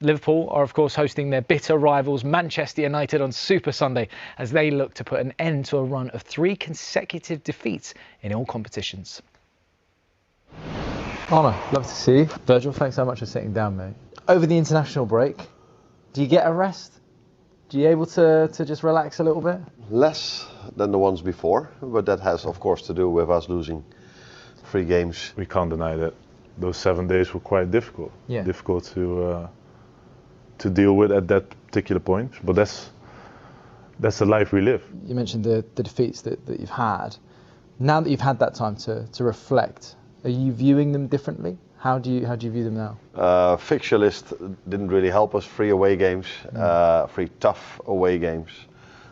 Liverpool are, of course, hosting their bitter rivals Manchester United on Super Sunday as they look to put an end to a run of 3 consecutive defeats in all competitions. Arne, love to see you. Virgil, thanks so much for sitting down, mate. Over the international break, do you get a rest? Do you able to just relax a little bit? Less than the ones before, but that has, of course, to do with us losing 3 games. We can't deny that those 7 days were quite difficult. Yeah. Difficult to deal with at that particular point, but that's the life we live. You mentioned the defeats that you've had. Now that you've had that time to reflect, are you viewing them differently? How do you view them now? Fixture list didn't really help us. 3 away games, 3 tough away games.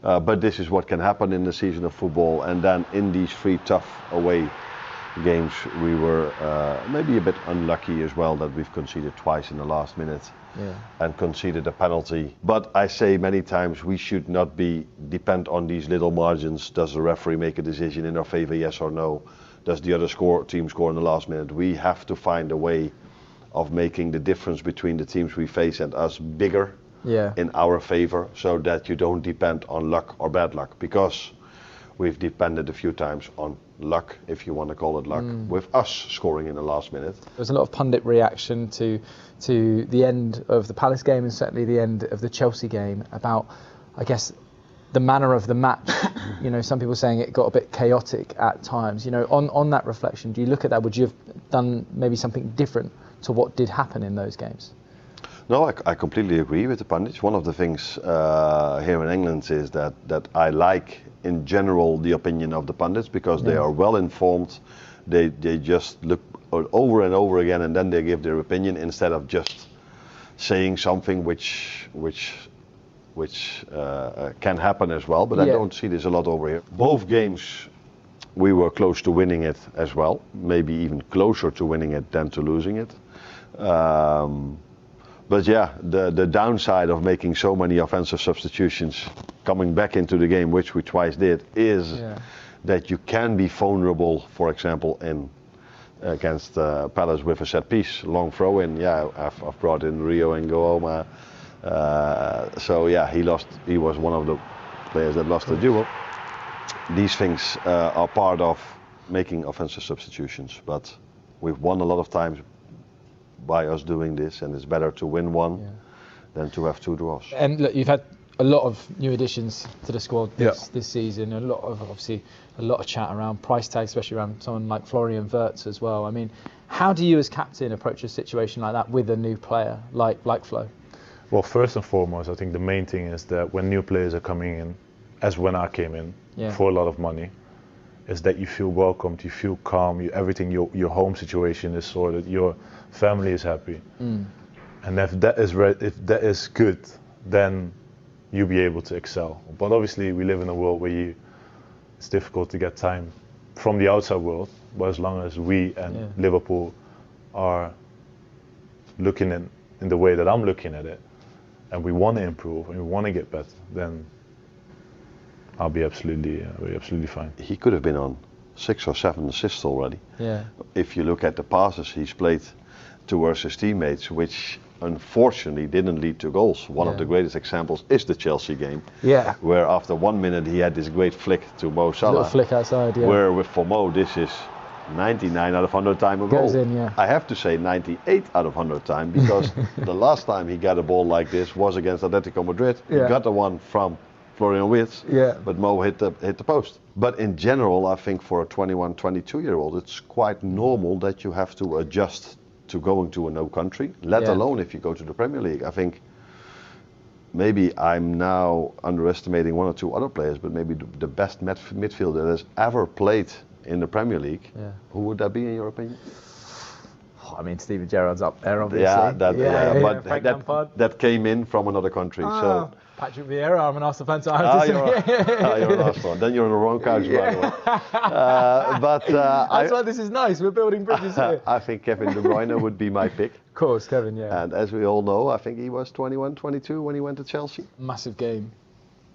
But this is what can happen in the season of football. And then in these 3 tough away games, we were maybe a bit unlucky as well that we've conceded twice in the last minute and conceded a penalty. But I say many times we should not depend on these little margins. Does the referee make a decision in our favor, yes or no? Does the other team score in the last minute? We have to find a way of making the difference between the teams we face and us bigger in our favor, so that you don't depend on luck or bad luck, because we've depended a few times on luck, if you want to call it luck, with us scoring in the last minute. There's a lot of pundit reaction to the end of the Palace game and certainly the end of the Chelsea game about, I guess, the manner of the match. You know, some people saying it got a bit chaotic at times. You know, on that reflection, do you look at that? Would you have done maybe something different to what did happen in those games? No, I completely agree with the pundits. One of the things here in England is that I like, in general, the opinion of the pundits, because they are well informed. They just look over and over again and then they give their opinion instead of just saying something which can happen as well, but I don't see this a lot over here. Both games we were close to winning it as well, maybe even closer to winning it than to losing it. But yeah, the downside of making so many offensive substitutions coming back into the game, which we twice did, is that you can be vulnerable, for example, against Palace with a set piece, long throw in. Yeah, I've brought in Rio and Gooma. So yeah, he was one of the players that lost the duel. These things are part of making offensive substitutions, but we've won a lot of times by us doing this, and it's better to win one than to have 2 draws. And look, you've had a lot of new additions to the squad this season, a lot of chat around price tags, especially around someone like Florian Wirtz as well. I mean, how do you as captain approach a situation like that with a new player like Flo? Well, first and foremost, I think the main thing is that when new players are coming in, as when I came in, for a lot of money, is that you feel welcomed, you feel calm, everything, your home situation is sorted, your family is happy. And if that is good, then you'll be able to excel. But obviously we live in a world where it's difficult to get time from the outside world, but as long as we and Liverpool are looking in the way that I'm looking at it, and we want to improve and we want to get better, then I'll be absolutely fine. He could have been on 6 or 7 assists already. Yeah. If you look at the passes he's played towards his teammates, which unfortunately didn't lead to goals. One of the greatest examples is the Chelsea game, where after 1 minute he had this great flick to Mo Salah. Little flick outside, Where for Mo this is 99 out of 100 time a goal. Goes in, I have to say 98 out of 100 time, because the last time he got a ball like this was against Atletico Madrid. He got the one from Florian Wirtz, but Mo hit the post. But in general, I think for a 21, 22-year-old, it's quite normal that you have to adjust to going to a no country, let alone if you go to the Premier League. I think maybe I'm now underestimating 1 or 2 other players, but maybe the best midfielder that has ever played in the Premier League. Who would that be in your opinion? I mean, Steven Gerrard's up there, obviously. But that came in from another country. So Patrick Vieira, I'm an Arsenal fan, so I have to say. You're an Arsenal. Then you're on the wrong couch, by the way. That's why this is nice. We're building bridges here. I think Kevin De Bruyne would be my pick. Of course, Kevin, And as we all know, I think he was 21, 22 when he went to Chelsea. Massive game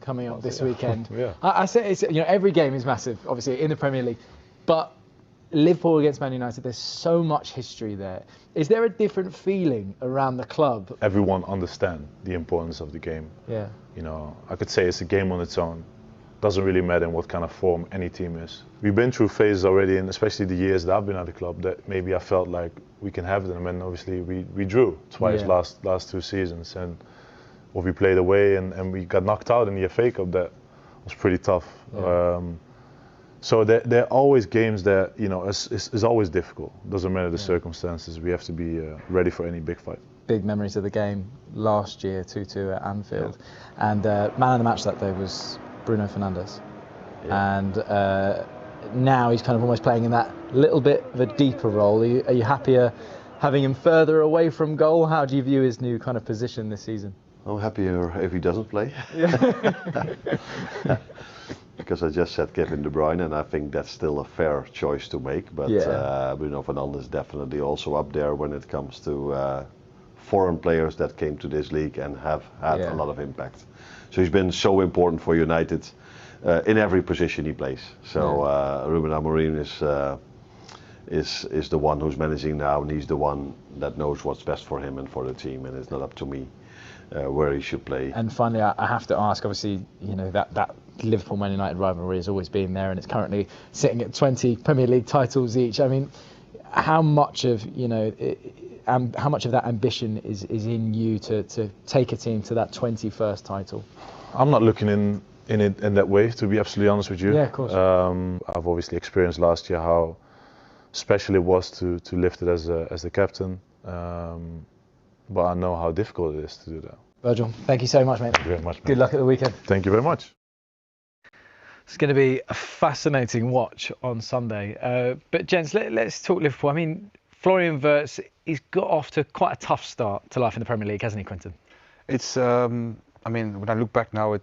coming up this weekend. I say it's, every game is massive, obviously, in the Premier League. But Liverpool against Man United, there's so much history there. Is there a different feeling around the club? Everyone understands the importance of the game. Yeah. You know, I could say it's a game on its own. Doesn't really matter in what kind of form any team is. We've been through phases already, and especially the years that I've been at the club, that maybe I felt like we can have them. And obviously we drew twice last 2 seasons, and we played away and we got knocked out in the FA Cup. That was pretty tough. Yeah. So there are always games that, you know, is always difficult. Doesn't matter the circumstances. We have to be ready for any big fight. Big memories of the game last year, 2-2 at Anfield, and man of the match that day was Bruno Fernandes, and now he's kind of almost playing in that little bit of a deeper role. Are you happier having him further away from goal? How do you view his new kind of position this season? I'm happier if he doesn't play. Because I just said Kevin De Bruyne, and I think that's still a fair choice to make. But Bruno Fernandes definitely also up there when it comes to foreign players that came to this league and have had a lot of impact. So he's been so important for United in every position he plays. So Ruben Amorim is the one who's managing now, and he's the one that knows what's best for him and for the team, and it's not up to me where he should play. And finally, I have to ask, obviously, you know, that Liverpool-Man United rivalry has always been there, and it's currently sitting at 20 Premier League titles each. I mean, how much of how much of that ambition is in you to take a team to that 21st title? I'm not looking in it in that way, to be absolutely honest with you. Yeah, of course. I've obviously experienced last year how special it was to lift it as the captain, but I know how difficult it is to do that. Virgil, thank you so much, mate. Thank you very much, mate. Good luck at the weekend. Thank you very much. It's going to be a fascinating watch on Sunday. But gents, let's talk Liverpool. I mean, Florian Wirtz, he's got off to quite a tough start to life in the Premier League, hasn't he, Quentin? It's, I mean, when I look back now at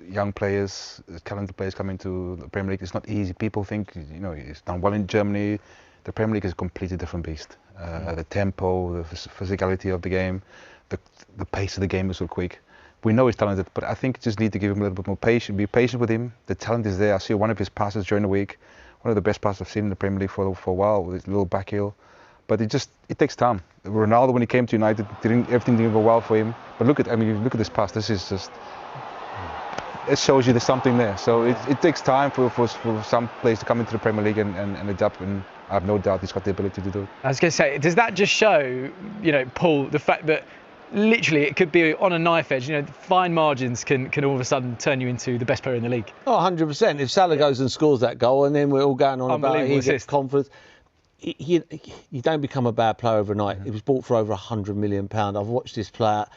young players, talented players coming to the Premier League, it's not easy. People think, you know, he's done well in Germany. The Premier League is a completely different beast. The tempo, the physicality of the game, the pace of the game is so quick. We know he's talented, but I think just need to give him a little bit more patience, be patient with him. The talent is there. I see one of his passes during the week, one of the best passes I've seen in the Premier League for a while, with his little back heel. But it takes time. Ronaldo, when he came to United, everything didn't go well for him. But look at this pass. This is just, it shows you there's something there. So it takes time for some players to come into the Premier League and adapt, and I have no doubt he's got the ability to do it. I was going to say, does that just show, you know, Paul, the fact that literally it could be on a knife edge, you know, fine margins can all of a sudden turn you into the best player in the league? Oh, 100%. If Salah goes and scores that goal, and then we're all going on about it, he gets confidence. You don't become a bad player overnight. He was bought for over £100 million. I've watched this player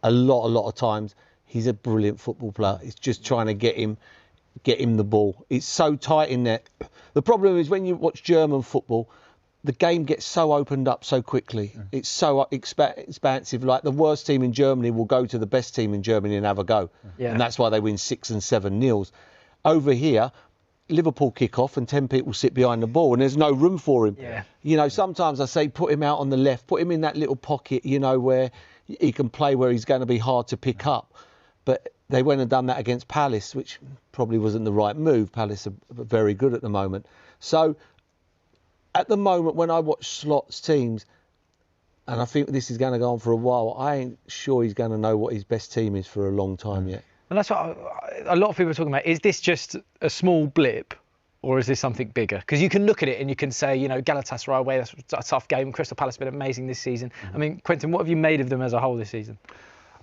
a lot of times. He's a brilliant football player. It's just trying to get him the ball. It's so tight in there. The problem is when you watch German football, the game gets so opened up so quickly. It's so expansive. Like the worst team in Germany will go to the best team in Germany and have a go. Yeah. And that's why they win 6 and 7-0. Over here, Liverpool kick off and 10 people sit behind the ball and there's no room for him. Yeah. You know, sometimes I say put him out on the left, put him in that little pocket, you know, where he can play where he's going to be hard to pick up. But they went and done that against Palace, which probably wasn't the right move. Palace are very good at the moment. So at the moment, when I watch Slot's teams, and I think this is going to go on for a while, I ain't sure he's going to know what his best team is for a long time yet. And that's what a lot of people are talking about. Is this just a small blip, or is this something bigger? Because you can look at it and you can say, you know, Galatasaray away, that's a tough game. Crystal Palace have been amazing this season. I mean, Quentin, what have you made of them as a whole this season?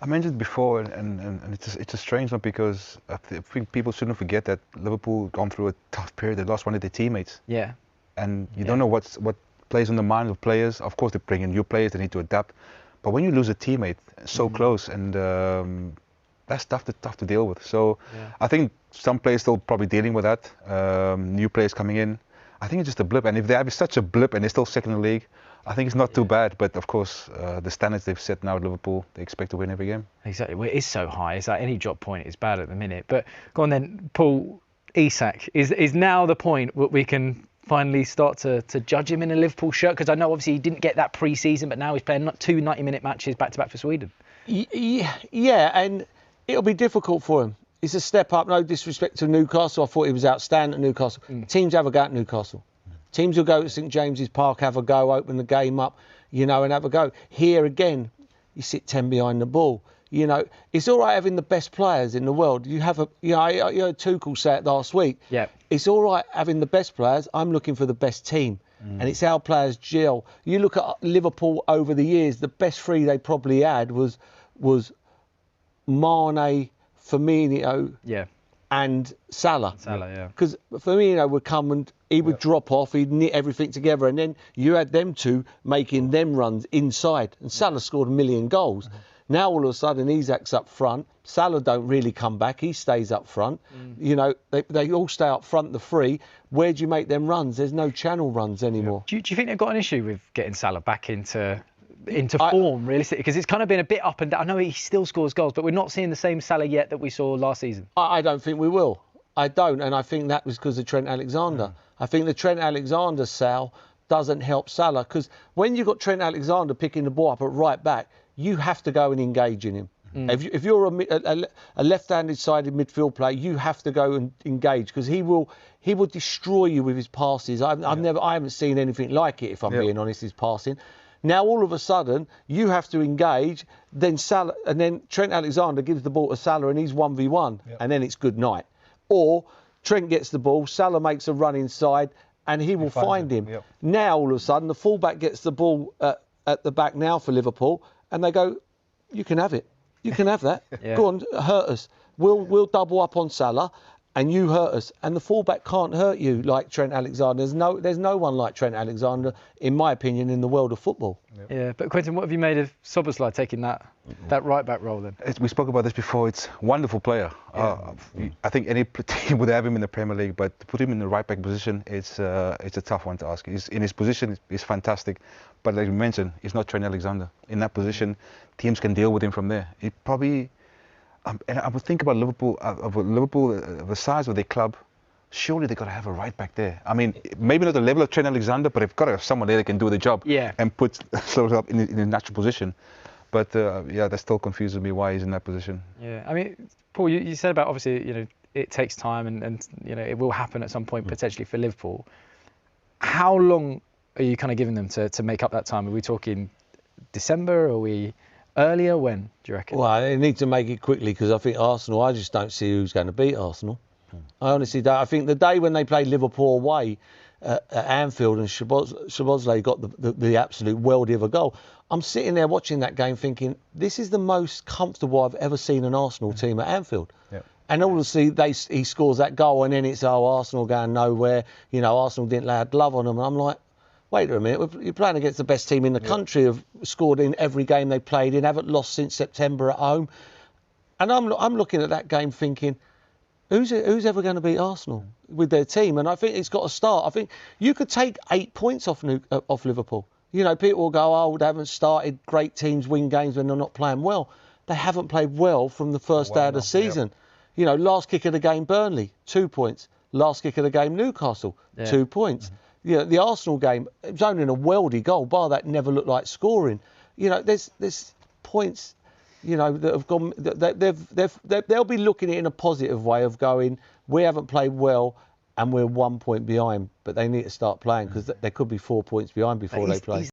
I mentioned before, and it's a strange one, because I think people shouldn't forget that Liverpool gone through a tough period. They lost one of their teammates. Yeah. And you don't know what plays on the mind of players. Of course, they bring in new players, they need to adapt. But when you lose a teammate so close, and that's tough to deal with. So I think some players still probably dealing with that. New players coming in. I think it's just a blip. And if they have such a blip and they're still second in the league, I think it's not too bad. But of course, the standards they've set now at Liverpool, they expect to win every game. Exactly. Well, it is so high. It's like any drop point is bad at the minute. But go on then, Paul. Isak is now the point where we can finally start to judge him in a Liverpool shirt? Because I know obviously he didn't get that pre-season, but now he's playing 2 90-minute matches back-to-back for Sweden. Yeah, and it'll be difficult for him. It's a step up, no disrespect to Newcastle. I thought he was outstanding at Newcastle. Teams have a go at Newcastle. Teams will go to St James's Park, have a go, open the game up, and have a go. Here again, you sit 10 behind the ball. It's all right having the best players in the world. You have I heard Tuchel say it last week. Yeah. It's all right having the best players. I'm looking for the best team. And it's our players gel. You look at Liverpool over the years, the best three they probably had was Mane, Firmino, and Salah. Because Firmino would come and he would drop off, he'd knit everything together, and then you had them two making them runs inside. And Salah scored a million goals. Now all of a sudden Isak's up front. Salah don't really come back. He stays up front. They all stay up front, the three. Where do you make them runs? There's no channel runs anymore. Do you think they've got an issue with getting Salah back into form, realistically? Because it's kind of been a bit up and down. I know he still scores goals, but we're not seeing the same Salah yet that we saw last season. I don't think we will. I don't. And I think that was because of Trent Alexander. I think the Trent Alexander Sal doesn't help Salah. Because when you've got Trent Alexander picking the ball up at right back, you have to go and engage in him. If you're a left-handed sided midfield player, you have to go and engage because he will destroy you with his passes. I haven't seen anything like it, if I'm being honest, his passing. Now all of a sudden you have to engage, then Salah, and then Trent Alexander gives the ball to Salah and he's 1v1, and then it's good night. Or Trent gets the ball, Salah makes a run inside, and he will find him. Now all of a sudden the fullback gets the ball at the back now for Liverpool, and they go, you can have it. You can have that. Go on, hurt us. We'll double up on Salah, and you hurt us. And the fullback can't hurt you like Trent Alexander. There's no one like Trent Alexander, in my opinion, in the world of football. Yeah, but Quentin, what have you made of Szoboszlai taking that right back role then? We spoke about this before. It's a wonderful player. I think any team would have him in the Premier League, but to put him in the right back position, it's a tough one to ask. He's in his position, he's fantastic. But like you mentioned, he's not Trent Alexander. In that position, teams can deal with him from there. It probably, and I would think about Liverpool, the size of their club. Surely they've got to have a right back there. I mean, maybe not the level of Trent Alexander, but they've got to have someone there that can do the job and put Slot up in a natural position. But that still confuses me why he's in that position. Yeah, I mean, Paul, you said about obviously, it takes time and it will happen at some point potentially for Liverpool. How long are you kind of giving them to make up that time? Are we talking December? Are we earlier? When do you reckon? Well, they need to make it quickly because I think Arsenal, I just don't see who's going to beat Arsenal. I honestly don't. I think the day when they played Liverpool away at Anfield and Szoboszlai got the absolute worldie of a goal, I'm sitting there watching that game thinking, this is the most comfortable I've ever seen an Arsenal team at Anfield. And obviously he scores that goal and then it's, Arsenal going nowhere. Arsenal didn't lay a glove on them. And I'm like, wait a minute, you're playing against the best team in the country, have scored in every game they played in, haven't lost since September at home. And I'm looking at that game thinking, who's ever going to beat Arsenal with their team? And I think it's got to start. I think you could take 8 points off Liverpool. People will go, they haven't started. Great teams win games when they're not playing well. They haven't played well from the first day of the season. Last kick of the game, Burnley, 2 points. Last kick of the game, Newcastle, 2 points. The Arsenal game, it was only in a worldie goal. Bar that never looked like scoring. There's points. That have gone. They'll be looking at it in a positive way of going, we haven't played well and we're 1 point behind, but they need to start playing because they could be 4 points behind before they play.